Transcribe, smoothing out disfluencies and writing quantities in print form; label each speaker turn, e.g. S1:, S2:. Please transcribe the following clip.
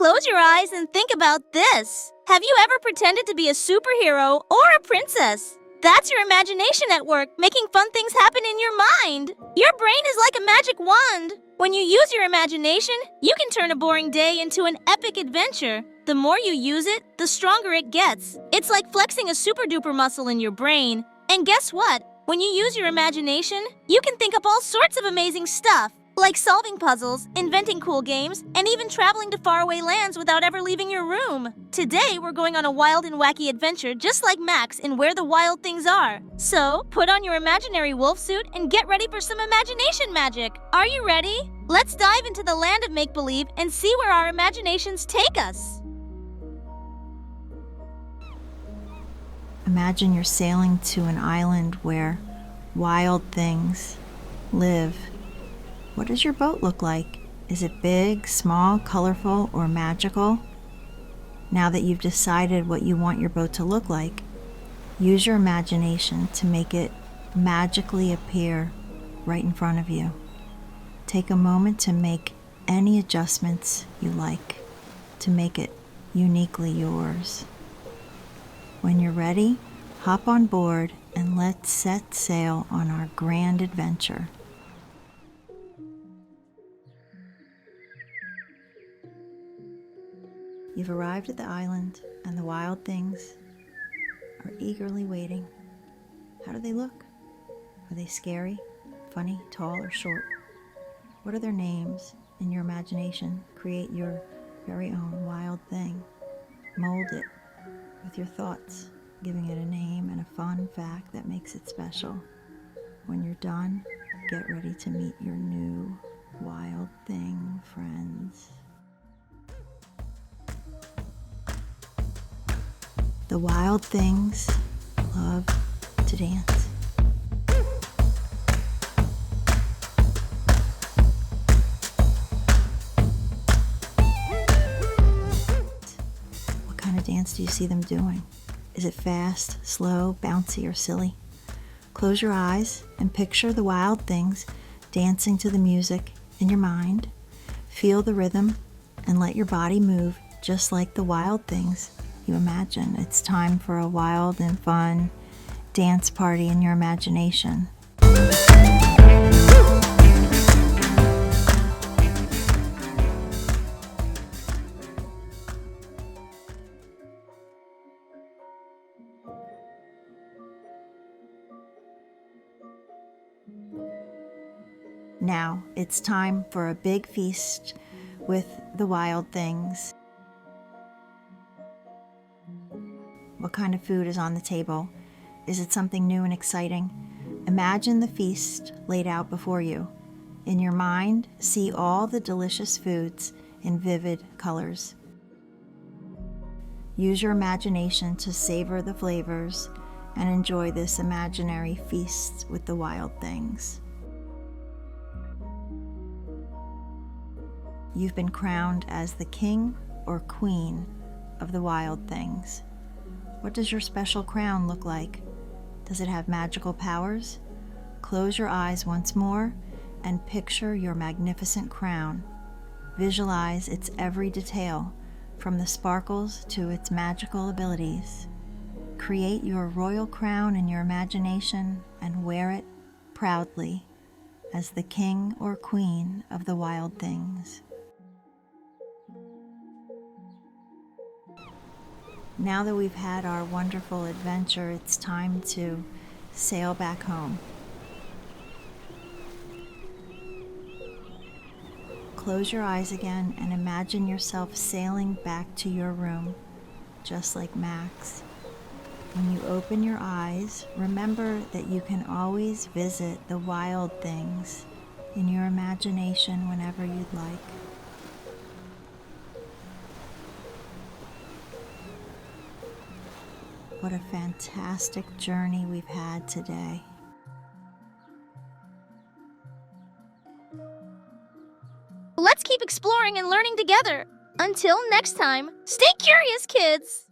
S1: Close your eyes and think about this. Have you ever pretended to be a superhero or a princess? That's your imagination at work, making fun things happen in your mind. Your brain is like a magic wand. When you use your imagination, you can turn a boring day into an epic adventure. The more you use it, the stronger it gets. It's like flexing a super-duper muscle in your brain. And guess what? When you use your imagination, you can think up all sorts of amazing stuff, like solving puzzles, inventing cool games, and even traveling to faraway lands without ever leaving your room. Today, we're going on a wild and wacky adventure just like Max in Where the Wild Things Are. So, put on your imaginary wolf suit and get ready for some imagination magic. Are you ready? Let's dive into the land of make-believe and see where our imaginations take us.
S2: Imagine you're sailing to an island where wild things live. What does your boat look like? Is it big, small, colorful, or magical? Now that you've decided what you want your boat to look like, use your imagination to make it magically appear right in front of you. Take a moment to make any adjustments you like to make it uniquely yours. When you're ready, hop on board and let's set sail on our grand adventure. You've arrived at the island, and the wild things are eagerly waiting. How do they look? Are they scary, funny, tall, or short? What are their names? In your imagination, create your very own wild thing. Mold it with your thoughts, giving it a name and a fun fact that makes it special. When you're done, get ready to meet your new wild thing friends. The wild things love to dance. What kind of dance do you see them doing? Is it fast, slow, bouncy, or silly? Close your eyes and picture the wild things dancing to the music in your mind. Feel the rhythm and let your body move just like the wild things you imagine. It's time for a wild and fun dance party in your imagination. Now it's time for a big feast with the wild things. What kind of food is on the table? Is it something new and exciting? Imagine the feast laid out before you. In your mind, see all the delicious foods in vivid colors. Use your imagination to savor the flavors and enjoy this imaginary feast with the wild things. You've been crowned as the king or queen of the wild things. What does your special crown look like? Does it have magical powers? Close your eyes once more and picture your magnificent crown. Visualize its every detail, from the sparkles to its magical abilities. Create your royal crown in your imagination and wear it proudly as the king or queen of the wild things. Now that we've had our wonderful adventure, it's time to sail back home. Close your eyes again and imagine yourself sailing back to your room, just like Max. When you open your eyes, remember that you can always visit the wild things in your imagination whenever you'd like. What a fantastic journey we've had today.
S1: Let's keep exploring and learning together. Until next time, stay curious, kids!